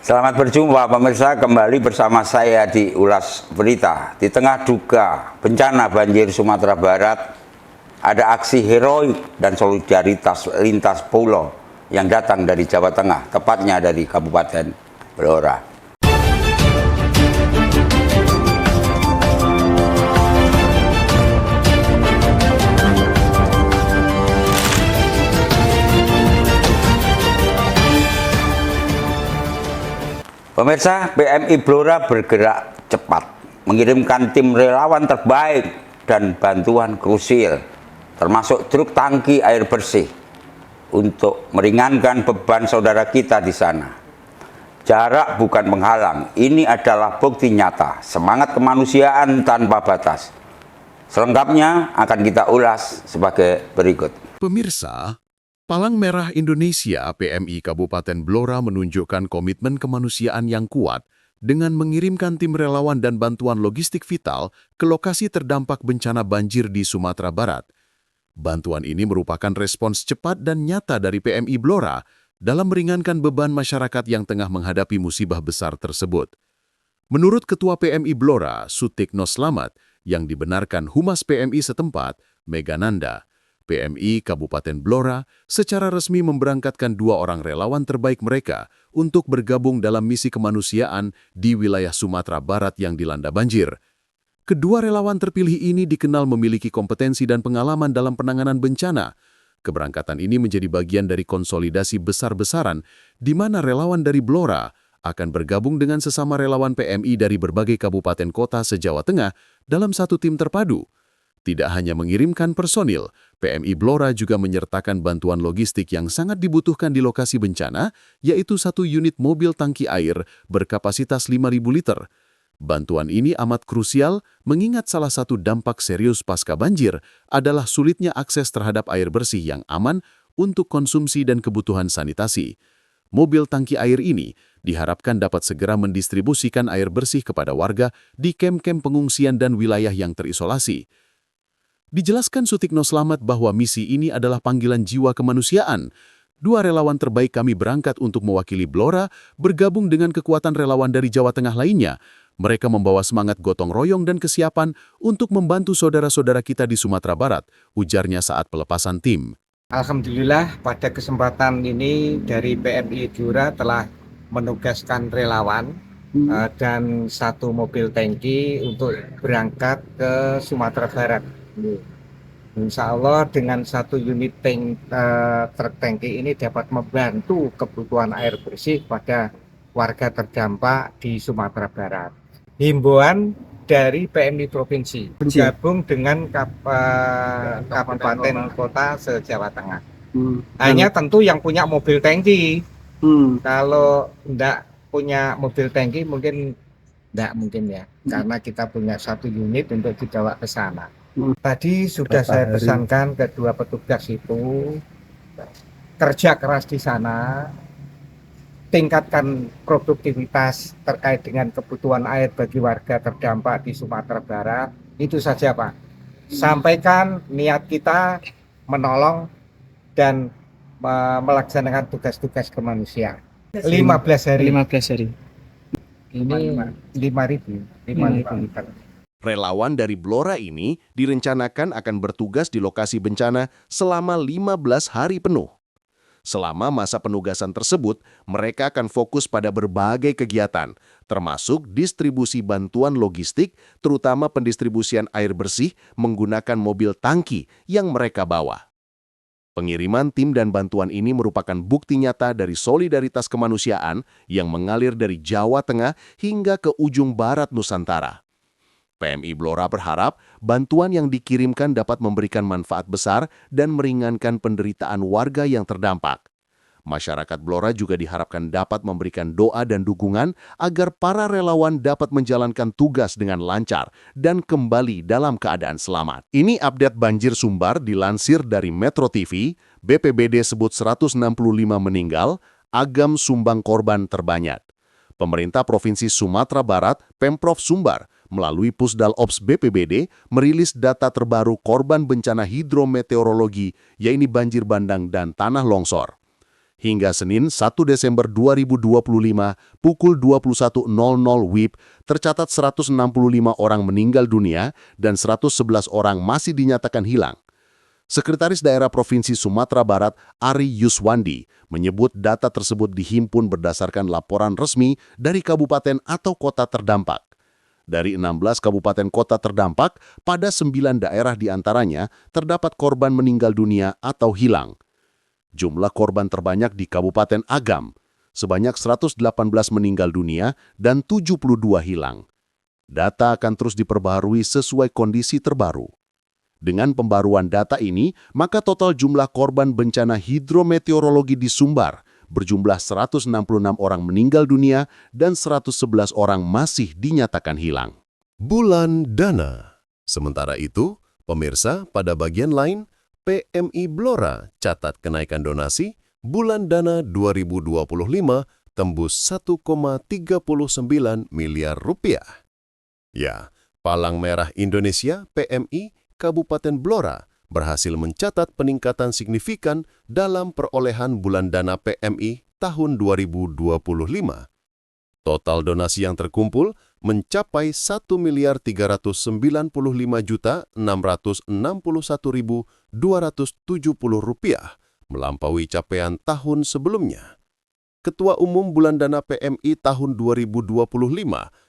Selamat berjumpa pemirsa, kembali bersama saya di Ulas Berita. Di tengah duka bencana banjir Sumatera Barat, ada aksi heroik dan solidaritas lintas pulau yang datang dari Jawa Tengah, tepatnya dari Kabupaten Blora. Pemirsa, PMI Blora bergerak cepat, mengirimkan tim relawan terbaik dan bantuan krusial, termasuk truk tangki air bersih, untuk meringankan beban saudara kita di sana. Jarak bukan menghalang, ini adalah bukti nyata, semangat kemanusiaan tanpa batas. Selengkapnya akan kita ulas sebagai berikut. Pemirsa, Palang Merah Indonesia PMI Kabupaten Blora menunjukkan komitmen kemanusiaan yang kuat dengan mengirimkan tim relawan dan bantuan logistik vital ke lokasi terdampak bencana banjir di Sumatera Barat. Bantuan ini merupakan respons cepat dan nyata dari PMI Blora dalam meringankan beban masyarakat yang tengah menghadapi musibah besar tersebut. Menurut Ketua PMI Blora, Sutikno Slamet, yang dibenarkan Humas PMI setempat, Megananda, PMI Kabupaten Blora secara resmi memberangkatkan 2 orang relawan terbaik mereka untuk bergabung dalam misi kemanusiaan di wilayah Sumatera Barat yang dilanda banjir. Kedua relawan terpilih ini dikenal memiliki kompetensi dan pengalaman dalam penanganan bencana. Keberangkatan ini menjadi bagian dari konsolidasi besar-besaran di mana relawan dari Blora akan bergabung dengan sesama relawan PMI dari berbagai kabupaten kota se-Jawa Tengah dalam satu tim terpadu. Tidak hanya mengirimkan personil, PMI Blora juga menyertakan bantuan logistik yang sangat dibutuhkan di lokasi bencana, yaitu 1 unit mobil tangki air berkapasitas 5.000 liter. Bantuan ini amat krusial mengingat salah satu dampak serius pasca banjir adalah sulitnya akses terhadap air bersih yang aman untuk konsumsi dan kebutuhan sanitasi. Mobil tangki air ini diharapkan dapat segera mendistribusikan air bersih kepada warga di kem-kem pengungsian dan wilayah yang terisolasi. Dijelaskan Sutikno Slamet bahwa misi ini adalah panggilan jiwa kemanusiaan. 2 relawan terbaik kami berangkat untuk mewakili Blora, bergabung dengan kekuatan relawan dari Jawa Tengah lainnya. Mereka membawa semangat gotong royong dan kesiapan untuk membantu saudara-saudara kita di Sumatera Barat, ujarnya saat pelepasan tim. Alhamdulillah pada kesempatan ini dari PMI Blora telah menugaskan relawan dan 1 mobil tangki untuk berangkat ke Sumatera Barat. Insya Allah dengan 1 unit truk tangki ini dapat membantu kebutuhan air bersih pada warga terdampak di Sumatera Barat. Himbauan dari PMI Provinsi bergabung dengan kabupaten kota se-Jawa Tengah. Hanya tentu yang punya mobil tangki. Kalau tidak punya mobil tangki mungkin tidak mungkin ya, karena kita punya 1 unit untuk dibawa ke sana. Tadi sudah saya pesankan ke 2 petugas itu, kerja keras di sana, tingkatkan produktivitas terkait dengan kebutuhan air bagi warga terdampak di Sumatera Barat. Itu saja Pak. Sampaikan niat kita menolong dan melaksanakan tugas-tugas kemanusiaan. 15 hari. 15 hari. Ini 5.000 liter. Relawan dari Blora ini direncanakan akan bertugas di lokasi bencana selama 15 hari penuh. Selama masa penugasan tersebut, mereka akan fokus pada berbagai kegiatan, termasuk distribusi bantuan logistik, terutama pendistribusian air bersih menggunakan mobil tangki yang mereka bawa. Pengiriman tim dan bantuan ini merupakan bukti nyata dari solidaritas kemanusiaan yang mengalir dari Jawa Tengah hingga ke ujung barat Nusantara. PMI Blora berharap bantuan yang dikirimkan dapat memberikan manfaat besar dan meringankan penderitaan warga yang terdampak. Masyarakat Blora juga diharapkan dapat memberikan doa dan dukungan agar para relawan dapat menjalankan tugas dengan lancar dan kembali dalam keadaan selamat. Ini update banjir Sumbar dilansir dari Metro TV, BPBD sebut 165 meninggal, Agam sumbang korban terbanyak. Pemerintah Provinsi Sumatera Barat, Pemprov Sumbar, melalui Pusdal Ops BPBD merilis data terbaru korban bencana hidrometeorologi, yaitu banjir bandang dan tanah longsor. Hingga Senin 1 Desember 2025 pukul 21.00 WIB tercatat 165 orang meninggal dunia dan 111 orang masih dinyatakan hilang. Sekretaris Daerah Provinsi Sumatera Barat Ari Yuswandi menyebut data tersebut dihimpun berdasarkan laporan resmi dari kabupaten atau kota terdampak. Dari 16 kabupaten kota terdampak, pada 9 daerah diantaranya terdapat korban meninggal dunia atau hilang. Jumlah korban terbanyak di Kabupaten Agam, sebanyak 118 meninggal dunia dan 72 hilang. Data akan terus diperbaharui sesuai kondisi terbaru. Dengan pembaruan data ini, maka total jumlah korban bencana hidrometeorologi di Sumbar berjumlah 166 orang meninggal dunia dan 111 orang masih dinyatakan hilang. Bulan Dana. Sementara itu, pemirsa, pada bagian lain, PMI Blora catat kenaikan donasi, bulan Dana 2025 tembus 1,39 miliar rupiah. Ya, Palang Merah Indonesia PMI Kabupaten Blora berhasil mencatat peningkatan signifikan dalam perolehan bulan dana PMI tahun 2025. Total donasi yang terkumpul mencapai Rp1.395.661.270, melampaui capaian tahun sebelumnya. Ketua Umum Bulan Dana PMI tahun 2025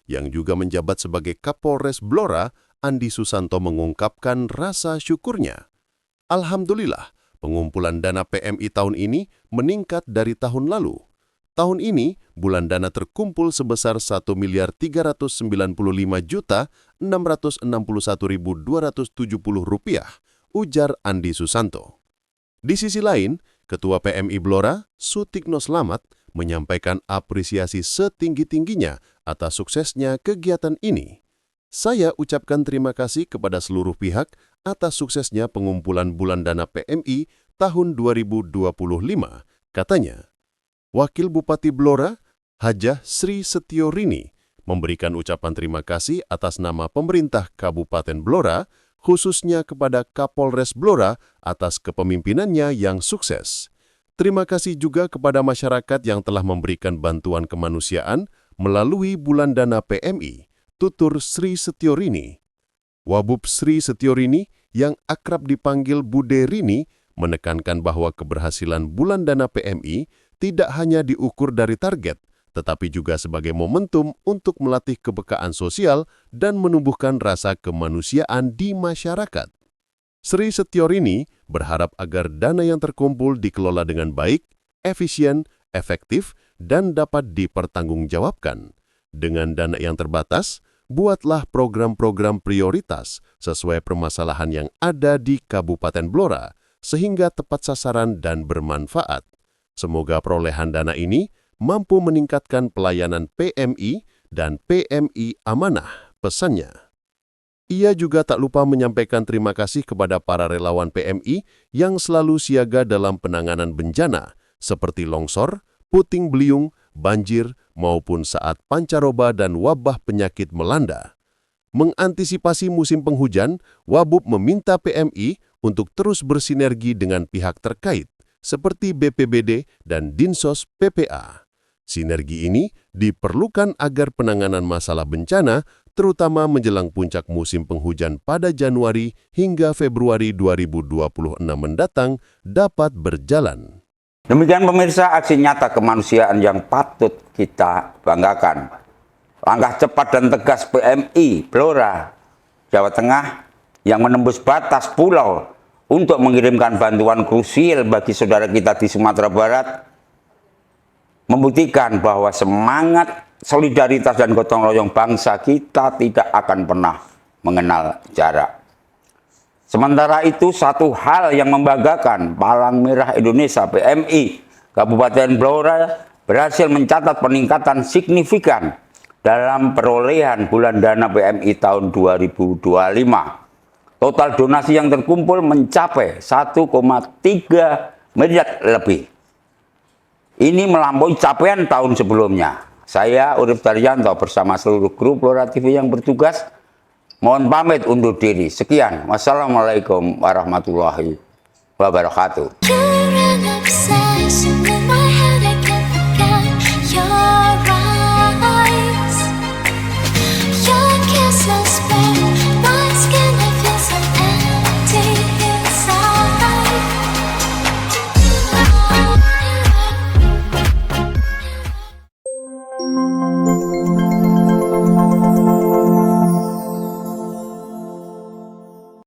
yang juga menjabat sebagai Kapolres Blora, Andi Susanto mengungkapkan rasa syukurnya. Alhamdulillah, pengumpulan dana PMI tahun ini meningkat dari tahun lalu. Tahun ini, bulan dana terkumpul sebesar Rp1.395.661.270, ujar Andi Susanto. Di sisi lain, Ketua PMI Blora, Sutikno Slamet, menyampaikan apresiasi setinggi-tingginya atas suksesnya kegiatan ini. Saya ucapkan terima kasih kepada seluruh pihak atas suksesnya pengumpulan bulan dana PMI tahun 2025, katanya. Wakil Bupati Blora, Hajah Sri Setiorini, memberikan ucapan terima kasih atas nama pemerintah Kabupaten Blora, khususnya kepada Kapolres Blora atas kepemimpinannya yang sukses. Terima kasih juga kepada masyarakat yang telah memberikan bantuan kemanusiaan melalui bulan dana PMI, tutur Sri Setiorini. Wabub Sri Setiorini yang akrab dipanggil Bude Rini menekankan bahwa keberhasilan bulan dana PMI tidak hanya diukur dari target, tetapi juga sebagai momentum untuk melatih kepekaan sosial dan menumbuhkan rasa kemanusiaan di masyarakat. Sri Setiorini berharap agar dana yang terkumpul dikelola dengan baik, efisien, efektif, dan dapat dipertanggungjawabkan. Dengan dana yang terbatas, buatlah program-program prioritas sesuai permasalahan yang ada di Kabupaten Blora, sehingga tepat sasaran dan bermanfaat. Semoga perolehan dana ini mampu meningkatkan pelayanan PMI dan PMI amanah, pesannya. Ia juga tak lupa menyampaikan terima kasih kepada para relawan PMI yang selalu siaga dalam penanganan bencana, seperti longsor, puting beliung, banjir, maupun saat pancaroba dan wabah penyakit melanda. Mengantisipasi musim penghujan, Wabub meminta PMI untuk terus bersinergi dengan pihak terkait, seperti BPBD dan Dinsos PPA. Sinergi ini diperlukan agar penanganan masalah bencana, terutama menjelang puncak musim penghujan pada Januari hingga Februari 2026 mendatang, dapat berjalan. Demikian pemirsa, aksi nyata kemanusiaan yang patut kita banggakan. Langkah cepat dan tegas PMI Blora, Jawa Tengah yang menembus batas pulau untuk mengirimkan bantuan krusial bagi saudara kita di Sumatera Barat membuktikan bahwa semangat solidaritas dan gotong royong bangsa kita tidak akan pernah mengenal jarak. Sementara itu, satu hal yang membanggakan, Palang Merah Indonesia PMI Kabupaten Blora berhasil mencatat peningkatan signifikan dalam perolehan bulan dana PMI tahun 2025. Total donasi yang terkumpul mencapai 1,3 miliar lebih. Ini melampaui capaian tahun sebelumnya. Saya Urip Daryanto bersama seluruh kru Blora TV yang bertugas mohon pamit undur diri. Sekian. Wassalamualaikum warahmatullahi wabarakatuh.